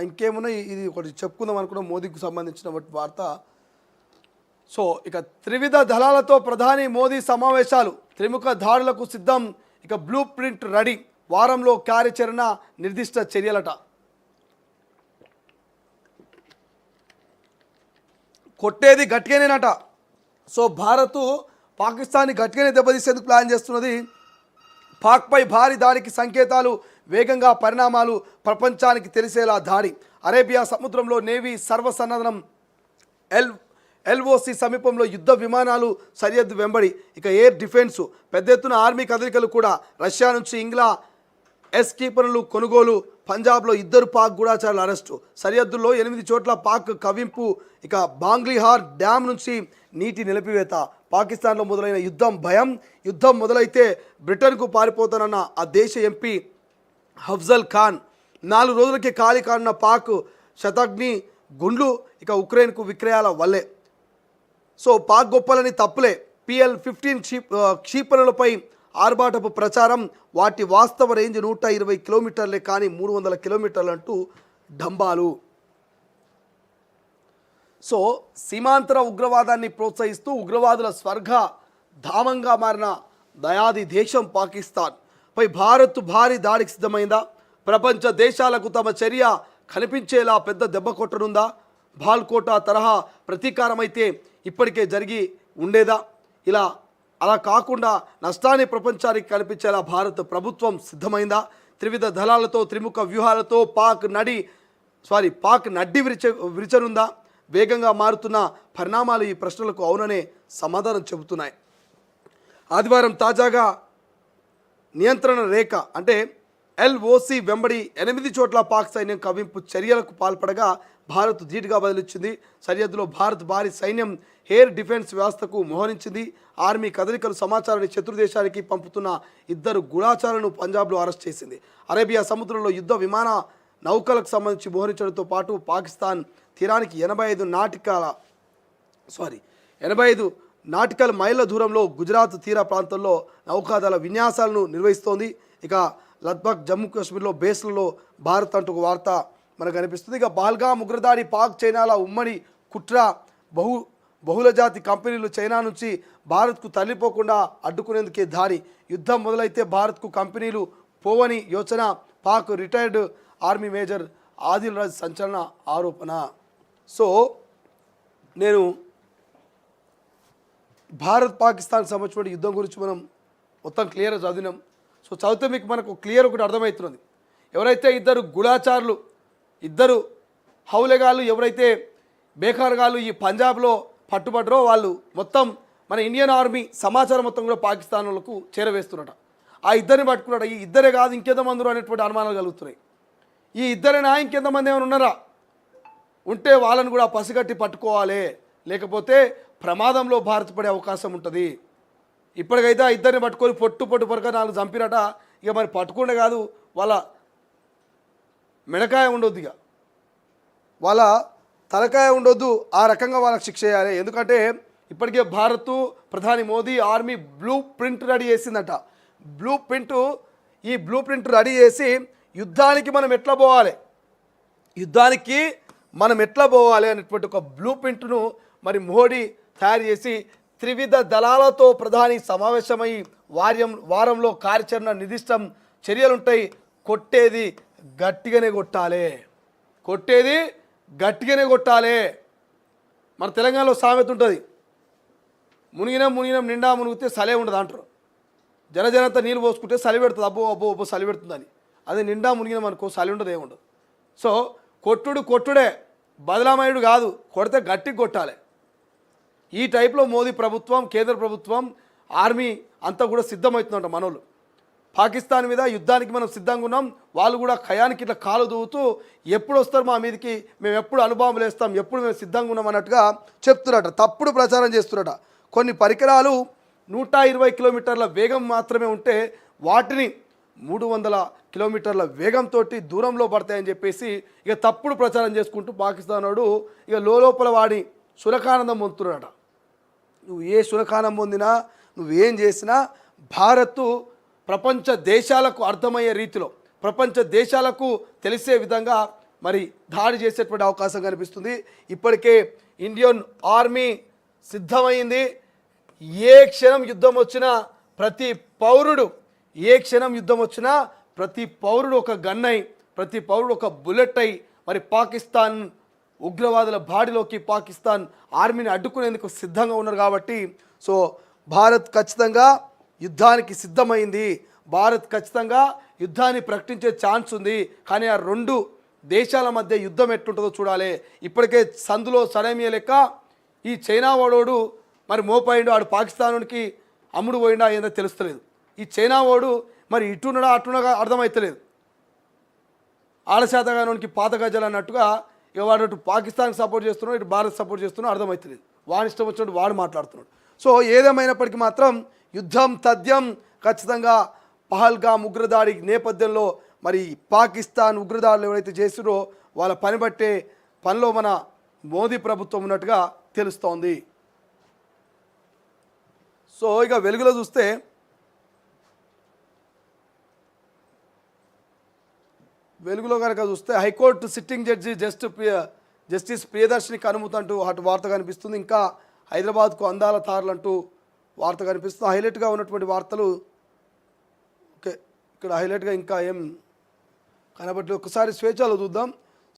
ఇంకేమున్నా ఇది ఒకటి చెప్పుకుందాం అనుకున్న మోదీకి సంబంధించిన వార్త. సో ఇక త్రివిధ దళాలతో ప్రధాని మోదీ సమావేశాలు, త్రిముఖ దాడులకు సిద్ధం, ఇక బ్లూ ప్రింట్ రెడీ, వారంలో కార్యాచరణ, నిర్దిష్ట చర్యలట. కొట్టేది గట్టిగానేనట. సో భారత్ పాకిస్తాన్ని గట్టిగానే దెబ్బతీసేందుకు ప్లాన్ చేస్తున్నది. పాక్పై భారీ దాడికి సంకేతాలు, వేగంగా పరిణామాలు, ప్రపంచానికి తెలిసేలా దాడి. అరేబియా సముద్రంలో నేవీ సర్వసన్నద్ధం. ఎల్ఓసి సమీపంలో యుద్ధ విమానాలు సరిహద్దు వెంబడి. ఇక ఎయిర్ డిఫెన్స్, పెద్ద ఎత్తున ఆర్మీ కదలికలు కూడా. రష్యా నుంచి ఇంగ్లా ఎస్ కీపర్లు కొనుగోలు. పంజాబ్లో 2 పాక్ గూఢాచారుల అరెస్టు. సరిహద్దుల్లో 8 చోట్ల పాక్ కవింపు. ఇక బాంగ్లీహార్ డ్యామ్ నుంచి నీటి నిలిపివేత. పాకిస్తాన్లో మొదలైన యుద్ధం భయం. యుద్ధం మొదలైతే బ్రిటన్కు పారిపోతానన్న ఆ దేశ ఎంపీ అఫ్జల్ ఖాన్. 4 రోజులకే ఖాళీ కానున్న పాక్ శతాగ్ని గుండ్లు. ఇక ఉక్రెయిన్కు విక్రయాల వల్లే. సో పాక్ గొప్పలని తప్పులే. PL-15 క్షిపణులపై ఆర్భాటపు ప్రచారం. వాటి వాస్తవ రేంజ్ 120 కిలోమీటర్లే కానీ 300 కిలోమీటర్లు అంటూ డంబాలు. సో సీమాంతర ఉగ్రవాదాన్ని ప్రోత్సహిస్తూ ఉగ్రవాదుల స్వర్గ ధామంగా మారిన దయాది దేశం పాకిస్తాన్ పై భారత్ భారీ దాడికి సిద్ధమైందా? ప్రపంచ దేశాలకు తమ చర్య కనిపించేలా పెద్ద దెబ్బ కొట్టనుందా? బాల్కోటా తరహా ప్రతీకారం అయితే ఇప్పటికే జరిగి ఉండేదా? అలా కాకుండా నష్టాన్ని ప్రపంచానికి కనిపించేలా భారత ప్రభుత్వం సిద్ధమైందా? త్రివిధ దళాలతో, త్రిముఖ వ్యూహాలతో పాక్ నడ్డి విరిచనుందా? వేగంగా మారుతున్న పరిణామాలు ఈ ప్రశ్నలకు అవుననే సమాధానం చెబుతున్నాయి. ఆదివారం తాజాగా నియంత్రణ రేఖ అంటే LOC వెంబడి 8 చోట్ల పాక్ సైన్యం కవింపు చర్యలకు పాల్పడగా భారత్ ధీటుగా బదిలిచ్చింది. సరిహద్దులో భారత్ భారీ సైన్యం ఎయిర్ డిఫెన్స్ వ్యవస్థకు మోహరించింది. ఆర్మీ కదలికలు సమాచారాన్ని శత్రుదేశానికి పంపుతున్న 2 గూఢాచారులను పంజాబ్లో అరెస్ట్ చేసింది. అరేబియా సముద్రంలో యుద్ధ విమాన నౌకలకు సంబంధించి మోహరించడంతో పాటు పాకిస్తాన్ తీరానికి 85 నాటికల్ మైళ్ళ దూరంలో గుజరాత్ తీర ప్రాంతంలో నౌకాదళ విన్యాసాలను నిర్వహిస్తోంది. ఇక లద్దాఖ్, జమ్మూ కాశ్మీర్లో బేస్లలో భారత్ అంటూ ఒక వార్త మనకు కనిపిస్తుంది. ఇక పహల్గామ్ ఉగ్రదాడి, పాక్ చైనాల ఉమ్మడి కుట్ర. బహుళజాతి కంపెనీలు చైనా నుంచి భారత్కు తరలిపోకుండా అడ్డుకునేందుకే దాడి. యుద్ధం మొదలైతే భారత్కు కంపెనీలు పోవని యోచన. Pak retired army major Adil Raj సంచలన ఆరోపణ. సో నేను భారత్ పాకిస్తాన్ సంబంధించిన యుద్ధం గురించి మనం మొత్తం క్లియర్గా చదివినాం. సో చదివితే మీకు మనకు క్లియర్ ఒకటి అర్థమవుతున్నది. ఎవరైతే 2 గూఢాచారులు, 2 హౌలెగాళ్ళు, ఎవరైతే బేకార్గాళ్ళు ఈ పంజాబ్లో పట్టుబడ్డరో వాళ్ళు మొత్తం మన ఇండియన్ ఆర్మీ సమాచారం మొత్తం కూడా పాకిస్తాన్ వాళ్ళకు చేరవేస్తున్నట. ఆ 2ని పట్టుకున్నాడు. ఈ 2 కాదు ఇంకెంతమంది అనేటువంటి అనుమానాలు కలుగుతున్నాయి. ఈ 2రేనా ఇంకెంతమంది ఏమైనా ఉన్నారా? ఉంటే వాళ్ళని కూడా పసిగట్టి పట్టుకోవాలి, లేకపోతే ప్రమాదంలో భారత్ పడే అవకాశం ఉంటుంది. ఇప్పటికైతే ఆ 2ని పట్టుకొని పొట్టు పొరక 4 చంపినట. ఇక మరి పట్టుకుంటే కాదు, వాళ్ళ మెడకాయ ఉండొద్దు, ఇక వాళ్ళ తలకాయ ఉండొద్దు. ఆ రకంగా వాళ్ళకి శిక్ష చేయాలి. ఎందుకంటే ఇప్పటికే భారత్ ప్రధాని Modi army blueprint ready చేసిందట. ఈ బ్లూ ప్రింట్ రెడీ చేసి యుద్ధానికి మనం ఎట్లా పోవాలి అనేటువంటి ఒక బ్లూ ప్రింట్ను మరి మోడీ తయారు చేసి త్రివిధ దళాలతో ప్రధాని సమావేశమై వారంలో కార్యాచరణ, నిర్దిష్టం చర్యలుంటాయి. కొట్టేది గట్టిగానే కొట్టాలి. మన తెలంగాణలో సామెత ఉంటుంది, మునిగినం నిండా మునిగితే సలే ఉండదు అంటారు. జనజనంతా నీళ్ళు పోసుకుంటే సలి పెడుతుంది, అబ్బో సలి పెడుతుందని. అదే నిండా మునిగినం అనుకో సలి ఉండదు, ఏముండదు. సో కొట్టుడే, బదలామయుడు కాదు, కొడితే గట్టిగా కొట్టాలి. ఈ టైప్లో మోదీ ప్రభుత్వం, కేంద్ర ప్రభుత్వం, ఆర్మీ అంతా కూడా సిద్ధమవుతుందంట. మనోళ్ళు పాకిస్తాన్ మీద యుద్ధానికి మనం సిద్ధంగా ఉన్నాం, వాళ్ళు కూడా ఖయానికి ఇట్లా కాలు దూవుతూ ఎప్పుడు వస్తారు మా మీదకి, మేము ఎప్పుడు అణుబాంబులు వేస్తాం, ఎప్పుడు మేము సిద్ధంగా ఉన్నాం అన్నట్టుగా చెప్తున్నట. తప్పుడు ప్రచారం చేస్తున్నట. కొన్ని పరికరాలు 120 కిలోమీటర్ల వేగం మాత్రమే ఉంటే వాటిని 300 కిలోమీటర్ల వేగంతో దూరంలో పడతాయని చెప్పేసి ఇక తప్పుడు ప్రచారం చేసుకుంటూ పాకిస్తాన్ వాడు ఇక లోపల వాడి సురకానందం పొందుతున్నాడట. నువ్వు ఏ సురకానం పొందినా, నువ్వేం చేసినా భారత్ ప్రపంచ దేశాలకు అర్థమయ్యే రీతిలో, ప్రపంచ దేశాలకు తెలిసే విధంగా మరి దాడి చేసేటువంటి అవకాశం కనిపిస్తుంది. ఇప్పటికే ఇండియన్ ఆర్మీ సిద్ధమైంది. ఏ క్షణం యుద్ధం వచ్చినా ప్రతి పౌరుడు ప్రతి పౌరుడు ఒక గన్నై, ప్రతి పౌరుడు ఒక బుల్లెట్ అయి మరి పాకిస్తాన్ ఉగ్రవాదుల బాడిలోకి పాకిస్తాన్ ఆర్మీని అడ్డుకునేందుకు సిద్ధంగా ఉన్నారు. కాబట్టి సో భారత్ ఖచ్చితంగా యుద్ధానికి సిద్ధమైంది. భారత్ ఖచ్చితంగా యుద్ధాన్ని ప్రకటించే ఛాన్స్ ఉంది. కానీ ఆ రెండు దేశాల మధ్య యుద్ధం ఎట్లుంటుందో చూడాలి. ఇప్పటికే సందులో సడేమియా లెక్క ఈ చైనా వాడోడు మరి మోపోయిండు, ఆడు పాకిస్తాన్కి అమ్ముడు పోయిండా ఏందో తెలుస్తలేదు. ఈ చైనా వాడు మరి ఇటున్నడా అటున్నగా అర్థమవుతలేదు. ఆడశాతగానోనికి పాత గజలు అన్నట్టుగా ఇక వాడు అటు పాకిస్తాన్కి సపోర్ట్ చేస్తున్నాడు, ఇటు భారత్ సపోర్ట్ చేస్తున్నాడు, అర్థమవుతలేదు. వాడి ఇష్టం వచ్చినట్టు వాడు మాట్లాడుతున్నాడు. సో ఏదేమైనప్పటికీ మాత్రం యుద్ధం తథ్యం. ఖచ్చితంగా పహల్గామ్ ఉగ్రదాడి నేపథ్యంలో మరి పాకిస్తాన్ ఉగ్రదాడులు ఎవరైతే చేసిరో వాళ్ళ పని బట్టే పనిలో మన మోదీ ప్రభుత్వం ఉన్నట్టుగా తెలుస్తోంది. సో ఇక వెలుగులో చూస్తే హైకోర్టు సిట్టింగ్ జడ్జి జస్టిస్ ప్రియదర్శినికి అనుమతి అంటూ అటు వార్త కనిపిస్తుంది. ఇంకా హైదరాబాద్కు అందాల తారలంటూ వార్త కనిపిస్తుంది. హైలైట్గా ఉన్నటువంటి వార్తలు ఓకే, ఇక్కడ హైలైట్గా ఇంకా ఏం కనబట్టి ఒకసారి స్వేచ్ఛలో చూద్దాం.